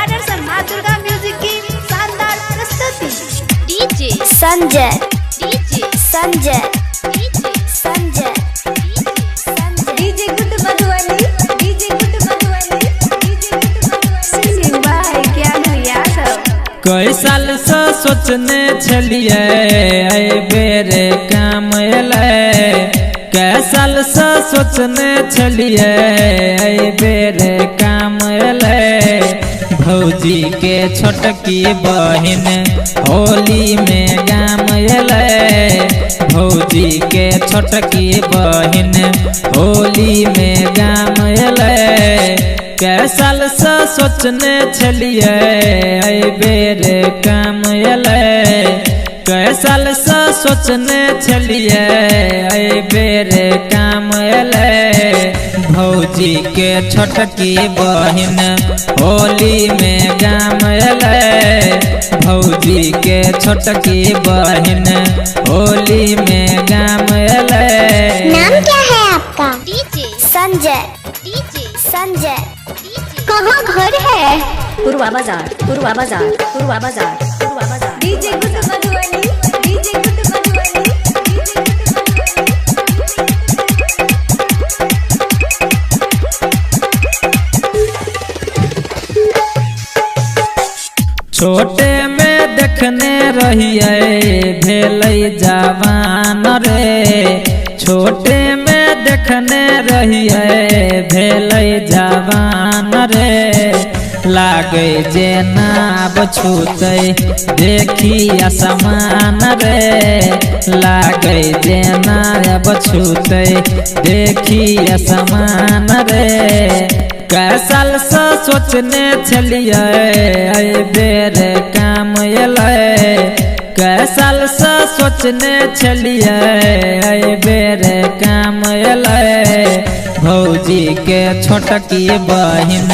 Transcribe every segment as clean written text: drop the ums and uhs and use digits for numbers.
Brothers और माँ Durga music की शानदार प्रस्तुति। DJ Sanjay Sanjay Sanjay DJ good Madhubani singing by ज्ञान यादव। कई साल से सोचने छलिए बेरे काम अलै। कई साल से सोचने छलिए बेरे काम अलै। भौजी के छोटकी बहिन होली में गाम अलै। भौजी के छोटकी बहिन होली में गाम अलै। कै साल से सोचने छलिए बेरे काम अलै। कै साल से सोचने छलिए बेरे काम अलै। भौजी के छोटकी बहिन होली में गाम अलै। भौजी के छोटकी बहिन होली में गाम अलै। नाम क्या है आपका? डीजे संजय संजय कहाँ घर है? पूर्वा बाजार पूर्वा बाजार पूर्वा बाजार पूर्वा बाजार। डीजे गुड मधुबनी छोटे में देखने रहिए भेलै जवान रे। छोटे में देखने रहिए भेलै जवान रे। लागे जेना बछूते देखी असमान रे। लागे जेना बछूते देखी असमान रे। कै साल से सोचने छलिए बेरे काम अलै। कै साल से सोचने छलिए बेरे काम अलै। भौजी के छोटकी बहिन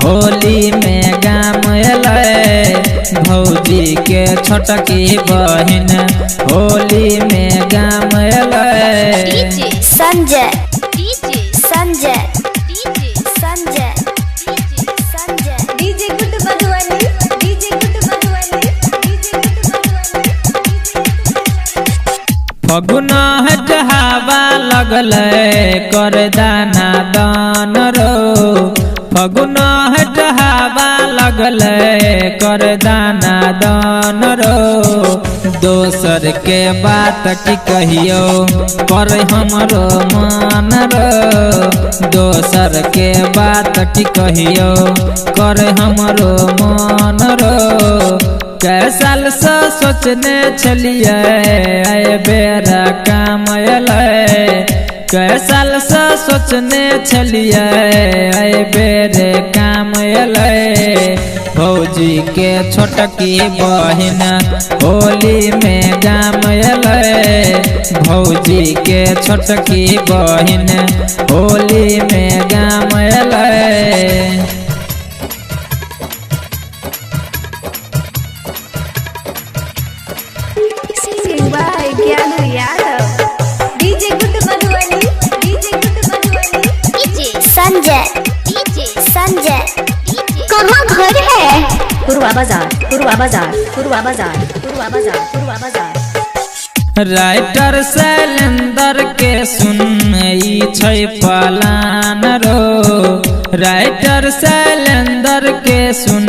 होली में गाम अलै। भौजी के छोटकी बहिन होली में गाम अलै। संजय संजय संजय डीजे गुड मधुबनी फगुन हट हवा लगलै कर दाना दान रो। फगुन हट हवा लगलै कर दाना दान रो। दोसर के बात की कहियो पर हमरो मान रो। दोसर के बात की कहियो कर हमरो मान रो। कै साल से सोचने छलिए बेरा काम अलै। कै साल से सोचने छलिए बेरे काम अलै। भौजी के छोटकी बहिन होली में गाम अलै। भौजी के छोटकी बहिन होली में गाम अलै। सिंगिंग बाय ज्ञान Yadav. DJ good Madhubani DJ Sanjay Sanjay कहाँ घर है? पूर्वा बाजार पूर्वा बाजार पूर्वा बाजार पूर्वा बाजार पूर्वा बाजार। राइटर शैलेंदर के सुन छै पलान रो। राइटर शैलेंदर के सुन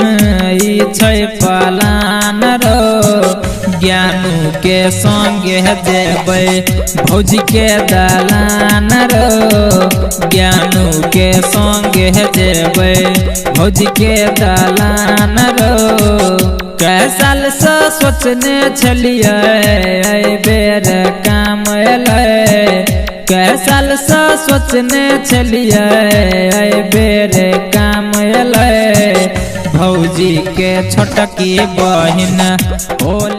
छै पलान रो। ज्ञानू के संगे जेबै भौजी के दलान रो। ज्ञानू के संगे जेबै भौजी के दलान रो। कै साल से सोचने छलिए बेरे काम अलै। कै साल से सोचने छलिए बेरे काम अलै। भौजी के छोटकी बहिन होली